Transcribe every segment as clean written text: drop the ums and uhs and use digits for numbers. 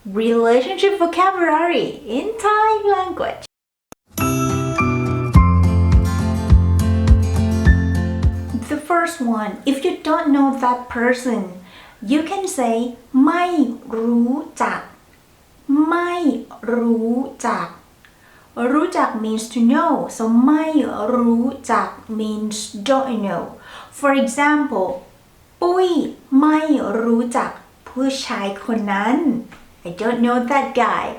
relationship vocabulary in Thai language. The first one, if you don't know that person, you can say ไม่รู้จักไม่รู้จักรู้จัก means to know, so ไม่รู้จัก means don't know. For example, ปุ้ยไม่รู้จักผู้ชายคนนั้น I don't know that guy.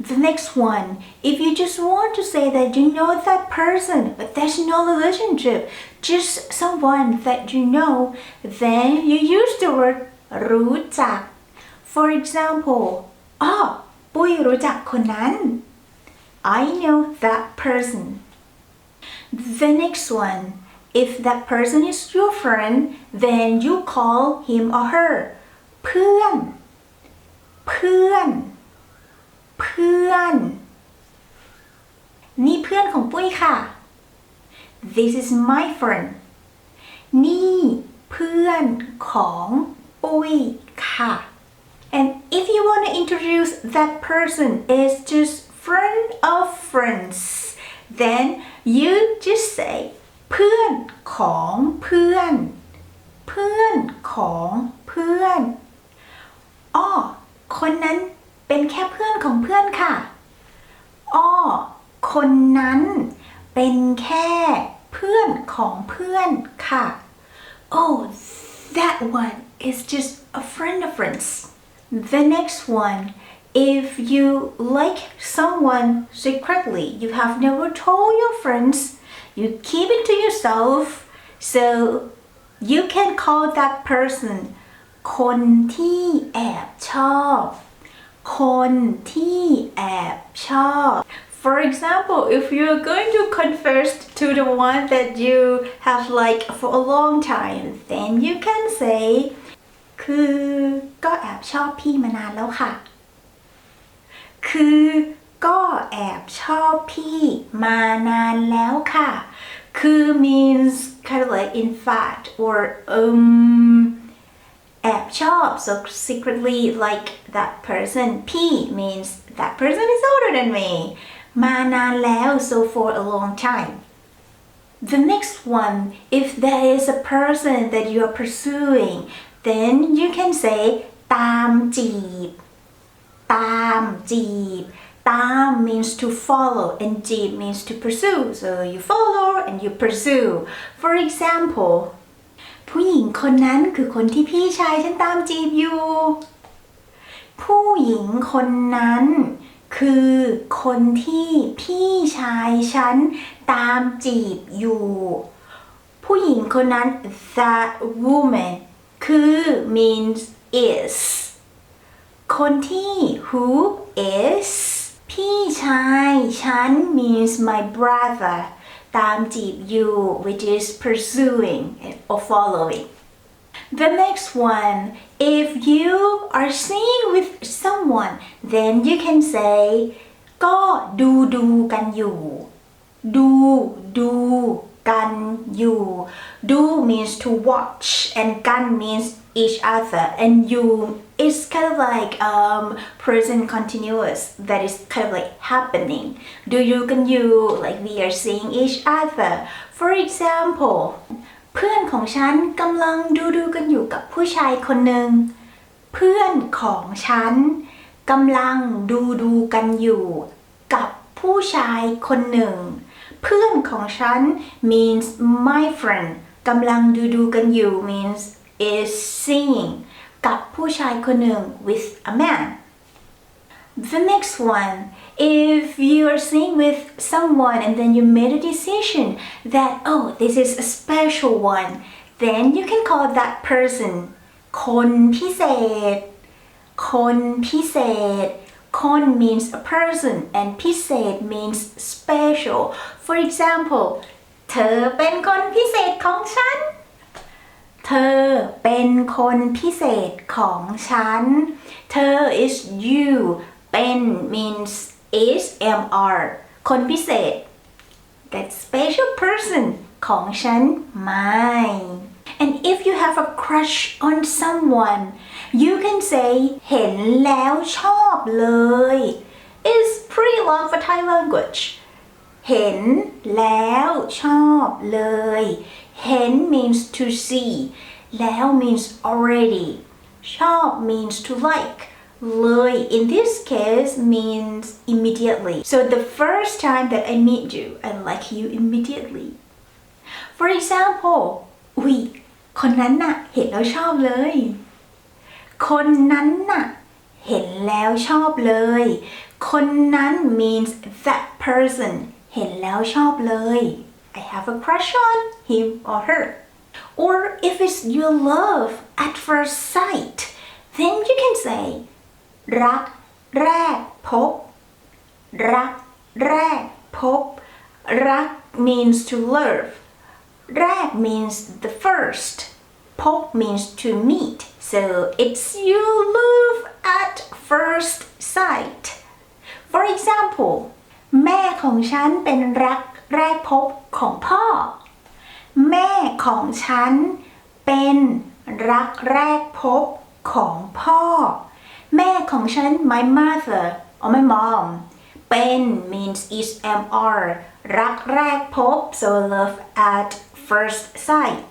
The next one, if you just want to say that you know that person, but there's no relationship, just someone that you know, then you use the word รู้จัก For example, ปุ้ยรู้จักคนนั้น I know that person. The next one, if that person is your friend, then you call him or her เพื่อนเพื่อนเพื่อนนี่เพื่อนของปุ้ยค่ะ This is my friend นี่เพื่อนของปุ้ยค่ะ And if you want to introduce that person as just friend of friends, then you just say เพื่อนของเพื่อนเพื่อนของเพื่อนคนนั้นเป็นแค่เพื่อนของเพื่อนค่ะคนนั้นเป็นแค่เพื่อนของเพื่อนค่ะ that one is just a friend of friends. The next one, if you like someone secretly, you have never told your friends, you keep it to yourself, so you can call that person คนที่แอบชอบคนที่แอบชอบ For example, if you're going to confess to the one that you have liked for a long time, then you can say คือก็แอบชอบพี่มานานแล้วค่ะคือก็แอบชอบพี่มานานแล้วค่ะคือ means kind of like in fact or แอบชอบ so secretly like that person P means that person is older than me มานานแล้ว so for a long time. The next one, if there is a person that you are pursuing, then you can say ตามจีบตามจีบตาม means to follow and จีบ means to pursue, so you follow and you pursue. For example, ผู้หญิงคนนั้นคือคนที่พี่ชายฉันตามจีบอยู่ผู้หญิงคนนั้นคือคนที่พี่ชายฉันตามจีบอยู่ผู้หญิงคนนั้น that woman คือ means is คนที่ who is พี่ชายฉัน means my brotherตามจีบอยู่ which is pursuing or following. The next one, if you are seeing with someone, then you can say ก็ดูกันอยู่ดูกันอยู่ do means to watch and กัน means each other and you is kind of like present continuous that is kind of like happening. Do you can you like we are seeing each other. For example, เพื่อนของฉันกำลังดูกันอยู่กับผู้ชายคนหนึ่งเพื่อนของฉันกำลังดูกันอยู่กับผู้ชายคนหนึ่งเพื่อนของฉัน means my friend กำลังดูกันอยู่ means is seeing กับผู้ชายคนหนึ่ง with a man. The next one, if you are seeing with someone and then you made a decision that this is a special one, then you can call that person คนพิเศษคนพิเศษคน means a person and พิเศษ means special. For example, เธอเป็นคนพิเศษของฉันเธอเป็นคนพิเศษของฉันเธอ is you เป็น means is mr คนพิเศษ that special person ของฉัน mine. And if you have a crush on someone, You can say เห็นแล้วชอบเลย It's pretty long for Thai language เห็นแล้วชอบเลย เห็น means to see แล้ว means already ชอบ means to like เลย in this case means immediately. So the first time that I meet you, I like you immediately. For example, อุ๊ยคนนั้นน่ะเห็นแล้วชอบเลยคนนั้นน่ะเห็นแล้วชอบเลยคนนั้น means that person เห็นแล้วชอบเลย I have a crush on him or her. Or if it's your love at first sight, then you can say รักแรกพบรักแรกพบรัก means to love แรก means the firstพบ means to meet so it's you love at first sight. For example แม่ของฉันเป็นรักแรกพบของพ่อแม่ของฉันเป็นรักแรกพบของพ่อแม่ของฉัน my mother or my mom เป็น means is mr รักแรกพบ so love at first sight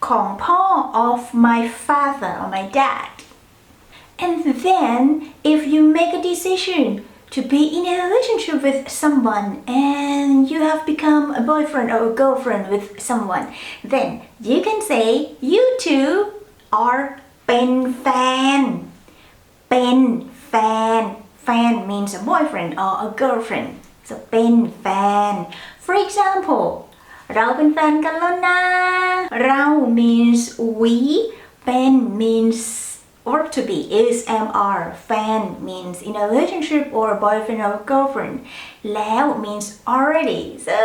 ของพ่อ of my father or my dad. And then if you make a decision to be in a relationship with someone and you have become a boyfriend or a girlfriend with someone, then you can say you two are เป็นแฟนเป็นแฟน fan means a boyfriend or a girlfriend so เป็นแฟน For example เราเป็นแฟนกันแล้วนะเรา means we เป็น means verb to be is mr fan means in a relationship or a boyfriend or a girlfriend แล้ว means already so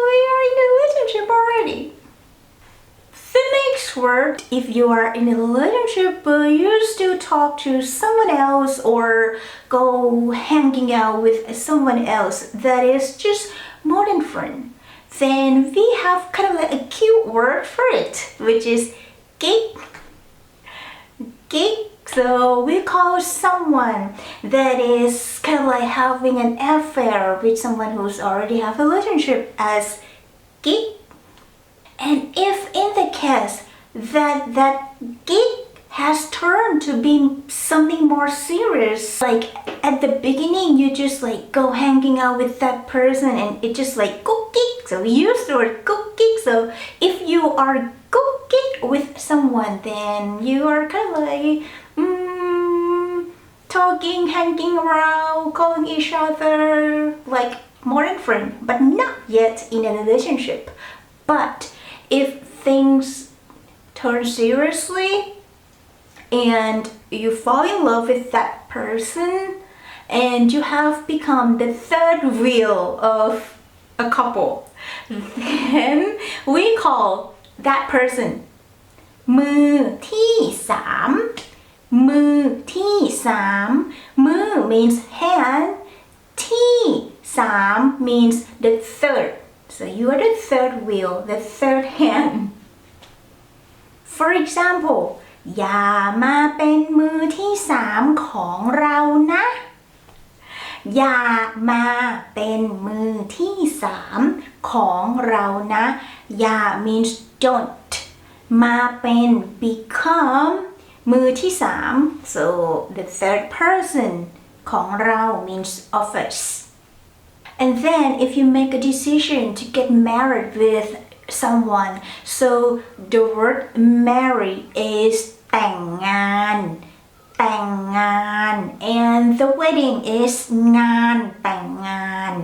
we are in a relationship already. The next word if you are in a relationship but you still talk to someone else or go hanging out with someone else that is just more than friend, then we have kind of like a cute word for it which is gig. So we call someone that is kind of like having an affair with someone who's already have a relationship as gig. And if in the case that gig has turned to be something more serious, like at the beginning you just like go hanging out with that person and it just like go gig. So we use the word go gig. So if you are go gig with someone, then you are kind of like talking, hanging around, calling each other like more than friend, but not yet in a relationship. But if things turn seriously and you fall in love with that person and you have become the third wheel of a couple, then we call that person มือที่สามมือที่สามมือ means hand ที่สาม means the third so you are the third wheel the third hand. For example อย่ามาเป็นมือที่สามของเรานะอย่ามาเป็นมือที่สามของเรานะอย่า means don't มาเป็น become มือที่สาม so the third person ของเรา means of us. And then if you make a decision to get married with someone, so the word marry is แต่งงานแต่งงาน and the wedding is งานแต่งงาน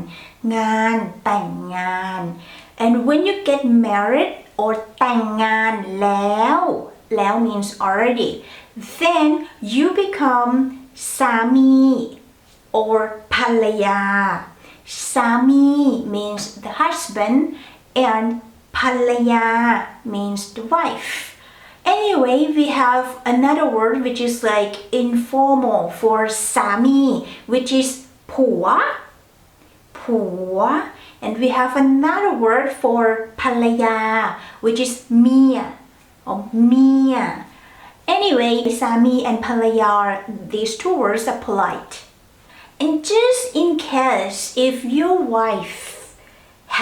งานแต่งงาน and when you get married or แต่งงานแล้วแล้ว means already then you become สามี or ภรรยาสามี means the husband and ภรรยา means the wife. Anyway, we have another word which is like informal for สามี which is ผัวผัว and we have another word for ภรรยา which is เมีย or เมีย Anyway สามี and ภรรยา these two words are polite. And just in case if your wife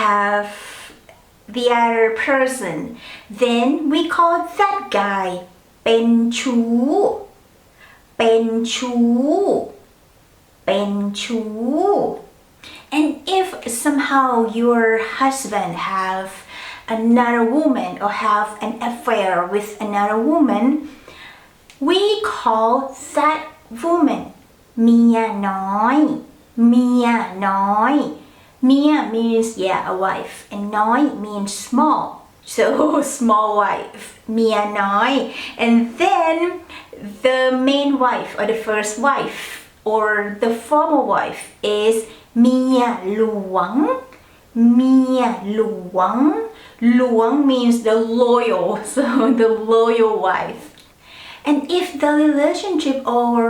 have the other person, then we call that guy เป็นชู้เป็นชู้เป็นชู้ And if somehow your husband have another woman or have an affair with another woman, we call that woman เมียน้อยเมียน้อย Mia means a wife, and Noi means small. So small wife, Mia Noi. And then the main wife or the first wife or the former wife is Mia Luang. Mia Luang. Luang means the loyal, so the loyal wife. And if the relationship or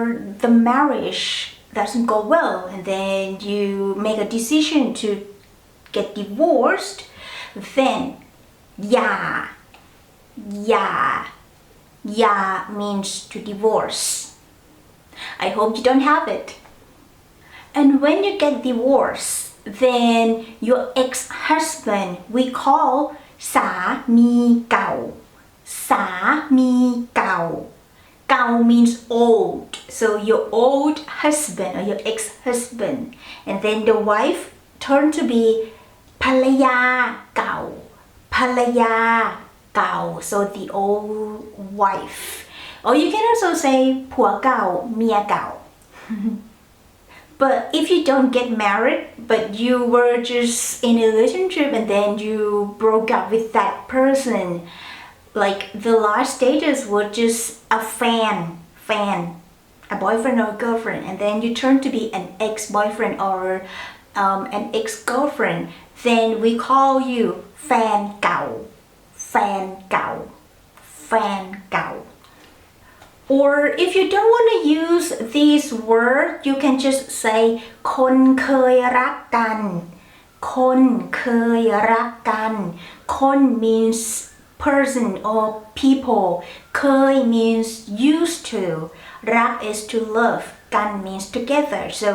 the marriage doesn't go well and then you make a decision to get divorced, then ya means to divorce. I hope you don't have it. And when you get divorced, then your ex-husband we call สามีเก่าสามีเก่าGao means old, so your old husband or your ex-husband, and then the wife turned to be ภรรยาเก่าภรรยาเก่า so the old wife, or you can also say ผัวเก่าเมียเก่า But if you don't get married, but you were just in a relationship and then you broke up with that person, like the last stages were just a fan, a boyfriend or a girlfriend, and then you turn to be an ex-boyfriend or an ex-girlfriend, then we call you แฟนเก่าแฟนเก่าแฟนเก่า Or if you don't want to use these words, you can just say คนเคยรักกันคนเคยรักกันคน means person or people. เคย means used to. รัก is to love. กัน means together. So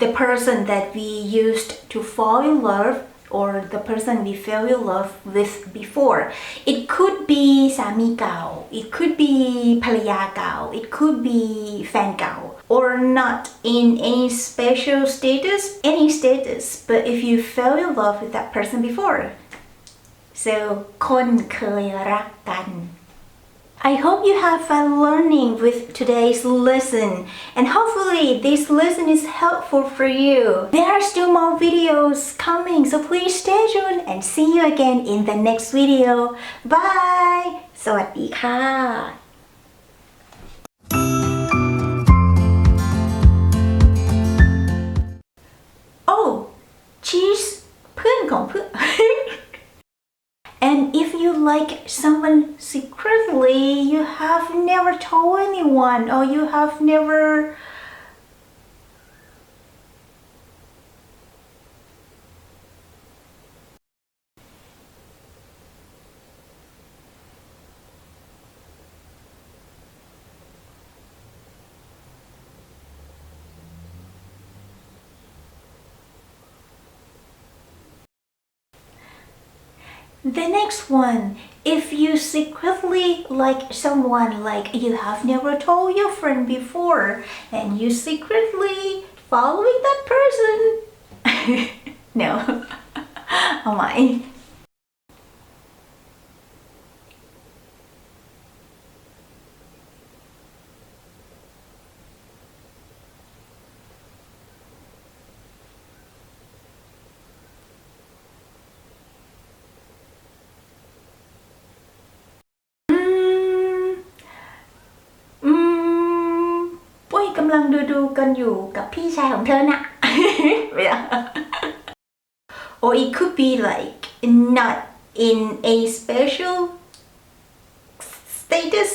the person that we used to fall in love or the person we fell in love with before. It could be สามีเก่า It could be ภรรยาเก่า It could be แฟนเก่า or not in any special status, any status. But if you fell in love with that person before.So คนเคยรักกัน I hope you have fun learning with today's lesson and hopefully this lesson is helpful for you. There are still more videos coming, so please stay tuned and see you again in the next video. Bye! สวัสดีค่ะ Oh, she's เพื่อนของเพื่อน And if you like someone secretly, you have never told anyone or you have never The next one, if you secretly like someone, like you have never told your friend before and you secretly following that person. No. Oh my. Ôi กำลังดูกันอยู่กับพี่ชายของเธอน่ะ Or it could be like not in a special status